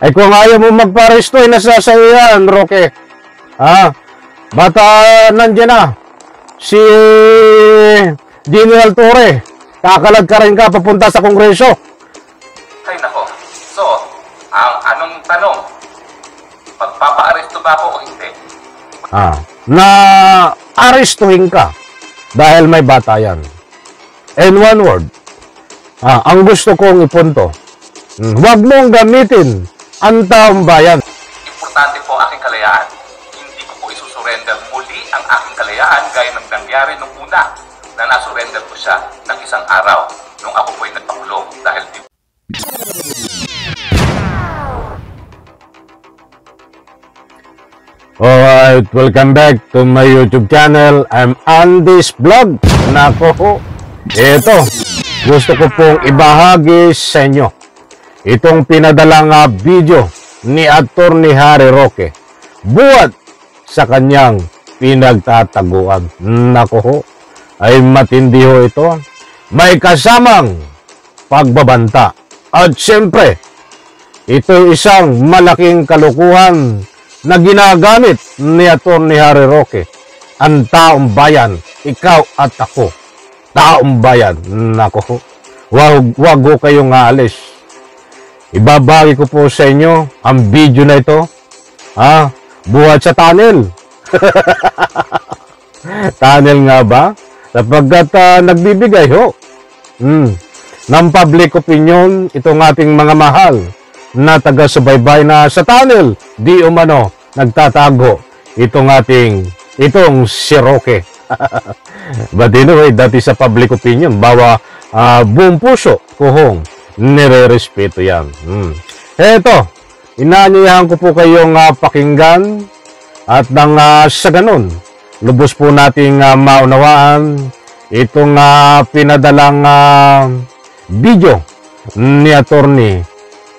Ay kung ayaw mo magparesto, ay nasa sa'yo yan, Roque. Bata nandiyan na. Si General Torre. Kakalag ka rin ka papunta sa Kongreso. Ay nako. So, ang anong tanong? Magpapa-aresto ba ako o hindi? Na arestuhin ka dahil may bata yan. In one word, ang gusto kong ipunto, huwag mong gamitin ang taong bayan. Importante po aking kalayaan. Hindi ko po isusurrender muli ang aking kalayaan gaya ng nangyari nung una na nasurrender ko siya ng isang araw nung ako po'y nagpakulong dahil di... Alright, welcome back to my YouTube channel. I'm Andy's Vlog. Nako, ito, gusto ko pong ibahagi sa inyo itong pinadalang video ni Attorney Harry Roque buhat sa kanyang pinagtataguan. Nako, ay matindi ho ito. May kasamang pagbabanta. At siyempre, ito isang malaking kalukuhan na ginagamit ni Attorney Harry Roque. Ang taong bayan, ikaw at ako. Taong bayan, nako. Wag ho kayong aalis. Ibabagi ko po sa inyo ang video na ito. Buhat sa tunnel. Tunnel nga ba? Sapagkat nagbibigay ho ng public opinion itong ating mga mahal na taga-subaybay na sa tunnel, di umano nagtatago itong si Roque. But anyway, that is a public opinion. Buong puso kuhong nire-respeto yan. Eto, inaanyayahan ko po kayong pakinggan at nang sa ganun, lubos po nating maunawaan itong pinadalang video ni Attorney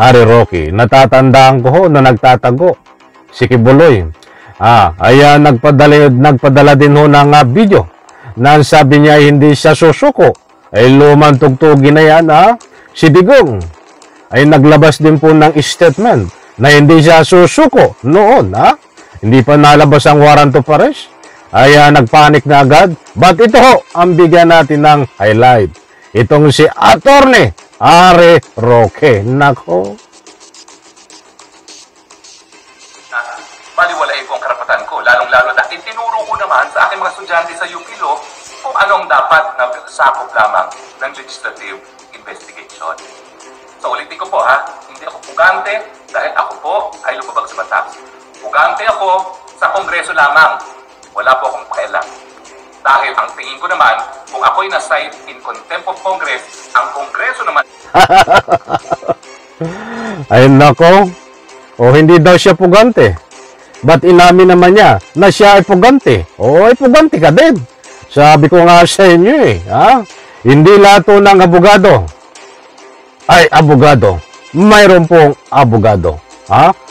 Harry Roque. Natatandaan ko ho na nagtatago si Kibuloy. Nagpadala din ho ng video na sabi niya hindi siya susuko. Ay lumang tugtugin na yan, si Digong ay naglabas din po ng statement na hindi siya susuko noon, hindi pa nalabas ang warrant of arrest. Ay nagpanik na agad. But ito ho ang bigyan natin ng highlight. Itong si Attorney Harry Roque. Nako. Baliwalain ko ang karapatan ko, lalong-lalo na itinuro ko naman sa aking mga estudyante sa UP Law kung anong dapat na sakop lamang ng legislative investigation. So ulitin ko po hindi ako pugante dahil ako po ay lumabag sa batas. Pugante ako sa Kongreso lamang. Wala po akong pakialam. Dahil ang tingin ko naman, kung ako'y na-cite in contempt of Congress, ang Kongreso naman... Ay nako, hindi daw siya pugante. But inamin naman niya na siya ay pugante. Ay pugante ka din. Sabi ko nga sa inyo hindi lahat ng abogado ay abogado. Mayroon pong abogado.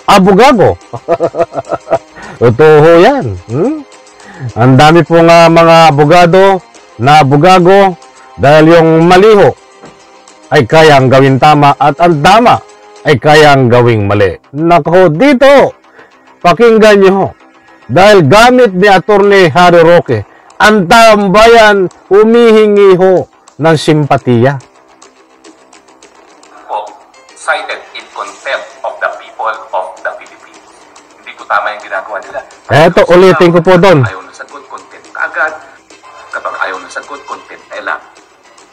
Abogado. Totoo yan. Ang dami pong mga abogado na abogago dahil yung maliho ay kayang gawin tama at ang tama ay kayang gawing mali. Nako, dito, pakinggan nyo ho. Dahil gamit ni Attorney Harry Roque, ang taong bayan humihingi ho ng simpatiya. Cited in contempt of the people of the Philippines. Hindi po tama yung ginagawa nila. Eto, ulitin ko po doon. Ayaw na sagot, contempt kaagad. Kapag ayaw na sagot, contempt lang.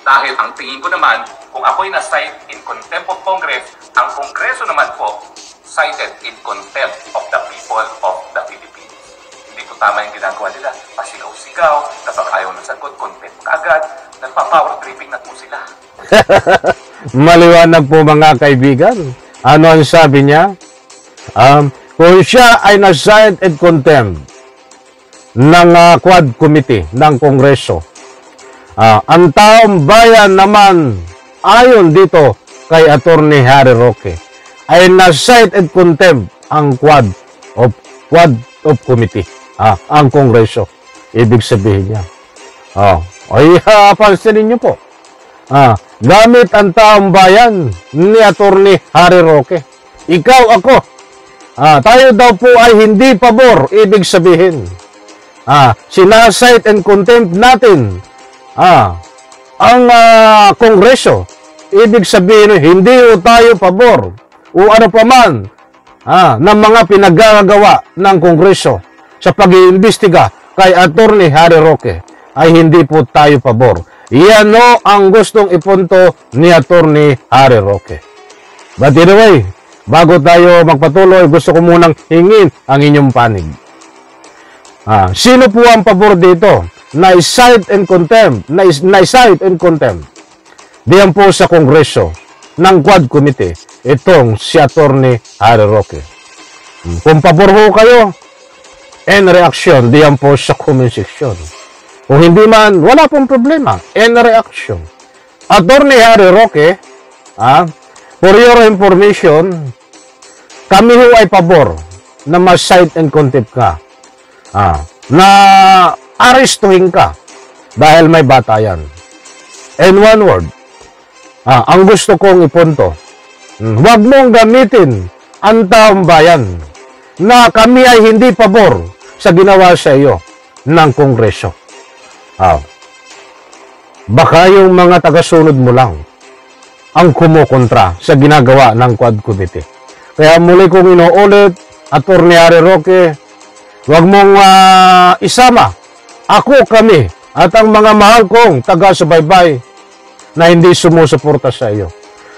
Dahil ang tingin ko naman, kung ako'y na-cite in contempt of Congress, ang Kongreso naman po, cited in contempt of the people of the Philippines. Hindi po tama yung ginagawa nila. Pasigaw-sigaw, kapag ayaw na sagot, contempt kaagad. Nagpa-power tripping na po sila. Maliwanag po mga kaibigan. Ano ang sabi niya? Kung siya ay na-cite in contempt ng Quad Committee ng Kongreso, ang taong bayan naman ayon dito kay Attorney Harry Roque ay na-cite in contempt ang Quad of Committee, ang Kongreso. Ibig sabihin niya, ay pansinin niyo po, gamit ang taong bayan ni Attorney Harry Roque. Ikaw, ako. Tayo daw po ay hindi pabor. Ibig sabihin, sinasight and contempt natin ang Kongreso. Ibig sabihin, hindi tayo pabor o ano paman ng mga pinagagawa ng Kongreso sa pag-iimbestiga kay Attorney Harry Roque ay hindi po tayo pabor. Yan ang gustong ipunto ni Attorney Harry Roque. But anyway, bago tayo magpatuloy, gusto ko munang hingin ang inyong panig. Sino po ang pabor dito? Na-cite and contempt. Na-cite and contempt. Diyan po sa Kongreso ng Quad Committee, itong si Attorney Harry Roque. Kung pabor ho kayo, and reaction, diyan po sa comment section. Kung hindi man, wala pong problema. And reaction. Attorney Harry Roque, for your information, kami ho ay pabor na ma-cite and contempt ka. Na arestuhin ka dahil may batayan. And one word, ang gusto kong ipunto, huwag mong gamitin ang taong bayan na kami ay hindi pabor sa ginawa sa iyo ng Kongreso. Baka yung mga tagasunod mo lang ang kumukontra sa ginagawa ng Quad Committee. Kaya muli kong inuulit, Attorney Harry Roque, huwag mong isama ako, kami, at ang mga mahal kong taga-subaybay na hindi sumusuporta sa iyo.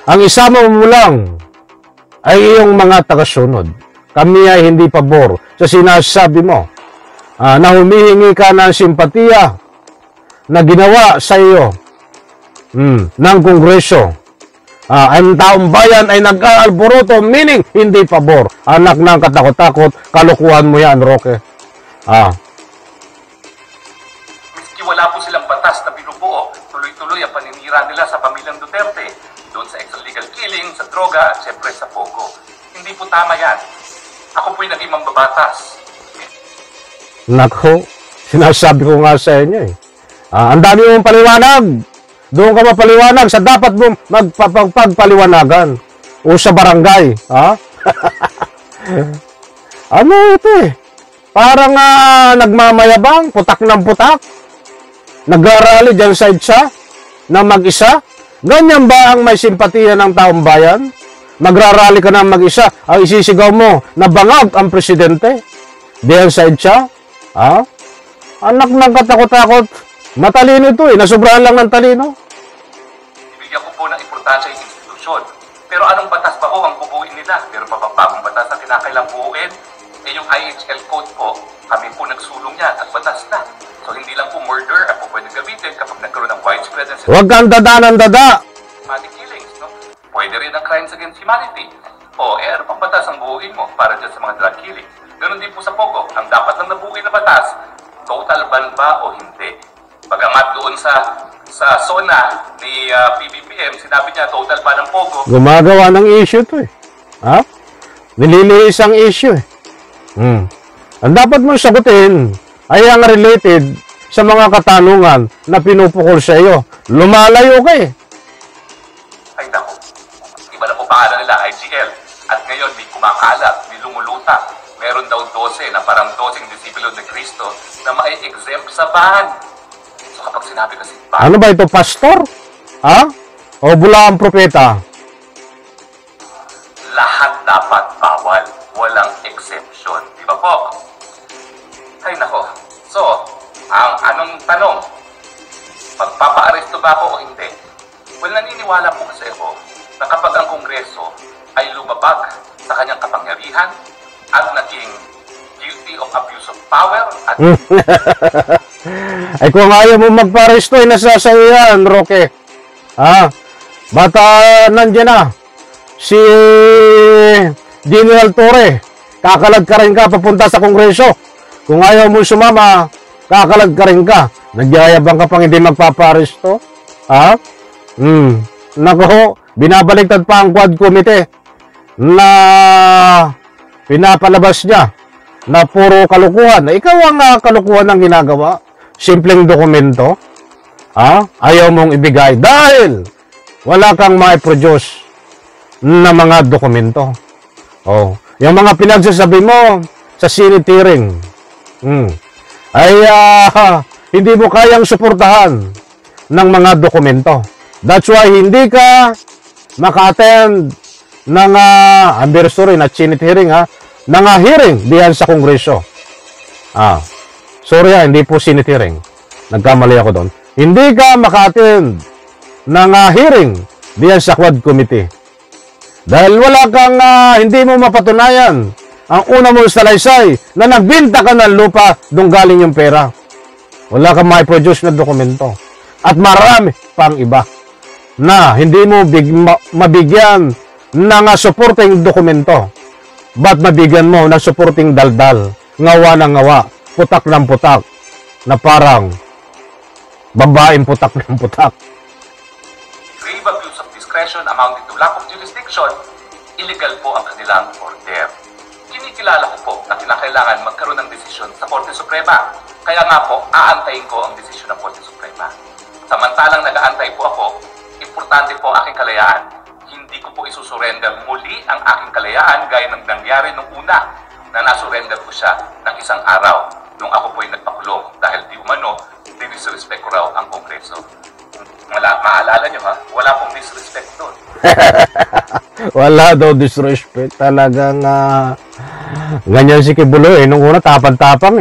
Ang isama mo lang ay iyong mga tagasunod. Kami ay hindi pabor sa sinasabi mo na humihingi ka ng simpatiya na ginawa sa iyo ng Kongreso. Ang taong bayan ay nag-aalboroto, meaning hindi pabor. Anak ng katakot-takot, kalukuhan mo yan, Roque. Miski wala po silang batas na binubuo, tuloy-tuloy ang paninira nila sa pamilyang Duterte, doon sa extralegal killing, sa droga, at syempre sa pogo. Hindi po tama yan. Ako po'y naging mambabatas. Nako, sinasabi ko nga sa inyo ang dami mong paliwanag. Doon ka mapaliwanag sa dapat mong magpapagpaliwanagan o sa barangay. Ano ito Parang nagmamayabang, putak ng putak. Nagrarally dyan sa EDSA na mag-isa. Ganyan ba ang may simpatiya ng taong bayan? Magrarally ka na mag-isa, ang isisigaw mo na bangag ang presidente diyan sa EDSA? Anak ng katakot-takot. Matalino ito nasobrahan lang ng talino. Ibigyan ko po ng importansya yung institusyon. Pero anong batas ba ho ang bubuin nila? Pero pa bang bagong batas na kinakailang buuin? Yung IHL code po, kami po nagsulong yan at batas na. So hindi lang po murder ang po pwede gamitin kapag nagkaroon ng widespread and huwag kang dada ng dada. systematic killings, no? Pwede rin ang crimes against humanity. Ano pang batas ang buuin mo para dyan sa mga drug killings? Ganon din po sa Pogo. Ang dapat lang nabuuin na batas, total ban ba o hindi? Bagamat doon sa SONA ni PBBM, sinabi niya total ban ng Pogo. Gumagawa ng issue to Nililiis ang issue Ang dapat mong sagutin ay ang related sa mga katanungan na pinupukol sa iyo. Lumalayo ka Ay naku, iba na po pangalan nila, IGL. At ngayon may kumakalat, may lumuluta. Meron daw 12 na parang 12 disipulo ni Cristo na mai-exempt sa ban. So kapag sinabi kasi ban, ano ba ito, pastor? O bulaang propeta? lahat dapat bawal. Walang exemption. Di ba po? Ay nako. So, anong tanong? Magpapa-aresto ba ako o hindi? Well, naniniwala po kasi ako na kapag ang Kongreso ay lumabag sa kanyang kapangyarihan at naging guilty of abuse of power at ay kung ayaw mo magpa-aresto, nasa sa'yo yan, Roque. Bata nandiyan na si General Torre, kakalag ka rin ka papunta sa Kongreso. Kung ayaw mo sumama, kakalag ka rin ka. Nagyayabang ka pang hindi magpapa-aresto. Nako, binabaliktad pa ang Quad Committee na pinapalabas niya na puro kalukuhan. Ikaw ang kalukuhan ng ginagawa. Simpleng dokumento. Ayaw mong ibigay dahil wala kang ma-produce na mga dokumento. Oh, yung mga pinagsasabi mo sa Senate hearing, ay hindi mo kayang suportahan ng mga dokumento. That's why hindi ka maka-attend ng anniversary na Senate hearing, ng hearing diyan sa Kongreso. Sorry, hindi po Senate hearing. Nagkamali ako doon. Hindi ka maka-attend ng hearing diyan sa Quad Committee. Dahil wala kang, hindi mo mapatunayan ang una mong salaysay na nagbinta ka ng lupa doon galing yung pera. Wala kang ma-produce na dokumento. At marami pang iba na hindi mo mabigyan ng supporting dokumento. Ba't mabigyan mo ng supporting daldal? Ngawa ng ngawa, putak ng putak, na parang babaeng putak ng putak. Grave abuse of discretion amounting to lack of jurisdiction, illegal po ang kanilang order. Kinikilala ko po na kinakailangan magkaroon ng desisyon sa Korte Suprema. Kaya nga po, aantayin ko ang desisyon ng Korte Suprema. Samantalang nag-aantay po ako, importante po aking kalayaan. Hindi ko po isusurrender muli ang aking kalayaan gaya ng nangyari nung una na nasurrender ko siya ng isang araw nung ako po'y nagpakulong dahil di umano, dinisrespect ko raw ang Kongreso. Maalala nyo wala pong disrespect doon. Wala daw disrespect. Talagang ganyan si Kibulo nung una tapang-tapang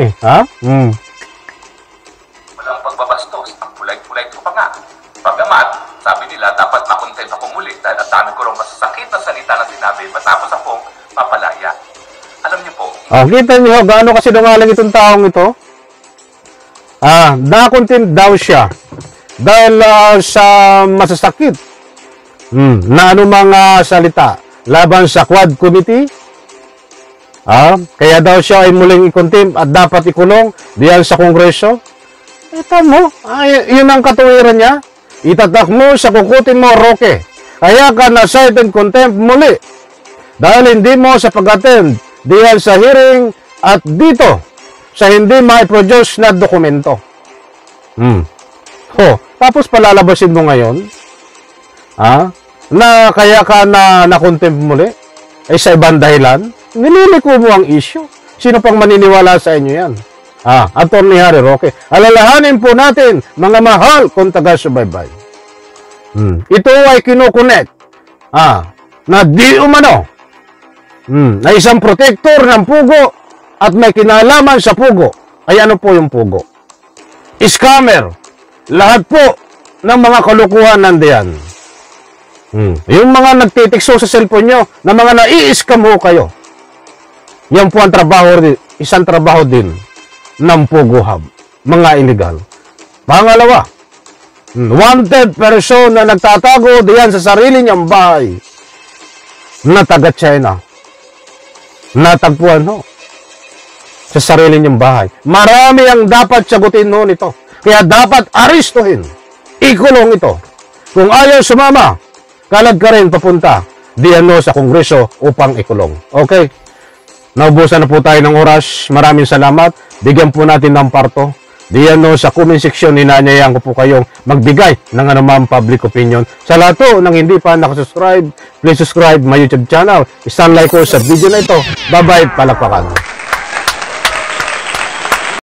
Walang pagbabastos. Ang kulay-kulay ko pa nga. Pagamat, sabi nila dapat makontent ako muli dahil ang dami ko rin masasakit na salita na sinabi matapos akong papalaya. Alam niyo po. Kita niyo gaano kasi dungalang itong taong ito? Na-content daw siya dahil sa masasakit na anumang salita laban sa Quad Committee. Kaya daw siya ay muling i-contempt at dapat ikulong diyan sa Kongreso. Ito mo, yun ang katuwiran niya. Itatak mo sa kukutin mo, Roque. Kaya ka na-cited contempt muli dahil hindi mo sa pag-attend diyan sa hearing at dito sa hindi ma-produce na dokumento. Tapos palalabasin mo ngayon na kaya ka na-contempt muli ay sa ibang dahilan. Nililiko mo ang issue. Sino pang maniniwala sa inyo yan? Attorney Harry Roque, alalahanin po natin, mga mahal kung taga-subaybay. Ito ay kinukonek na di umano na isang protector ng pugo at may kinalaman sa pugo. Ay ano po yung pugo? Scammer. Lahat po ng mga kalukuhan nandiyan. Yung mga nagtitikso sa cellphone nyo na mga nai-scam ho kayo. Yan po ang trabaho, isang trabaho din ng Pugo Hub, mga illegal. Pangalawa, wanted person na nagtatago diyan sa sarili niyang bahay na taga-China. Natagpuan sa sarili niyang bahay. Marami ang dapat sagutin nito. Kaya dapat aristuhin. Ikulong ito. Kung ayaw sumama, kalag ka rin papunta diyan sa Kongreso upang ikulong. Okay? Naubusan na po tayo ng oras. Maraming salamat. Bigyan po natin ng parto. Diyan sa comment section, ninanyayahan ko po kayong magbigay ng anumang public opinion. Sa lahat po ng hindi pa nakasubscribe, please subscribe my YouTube channel. Isang like ko sa video na ito. Bye-bye, palakpakan.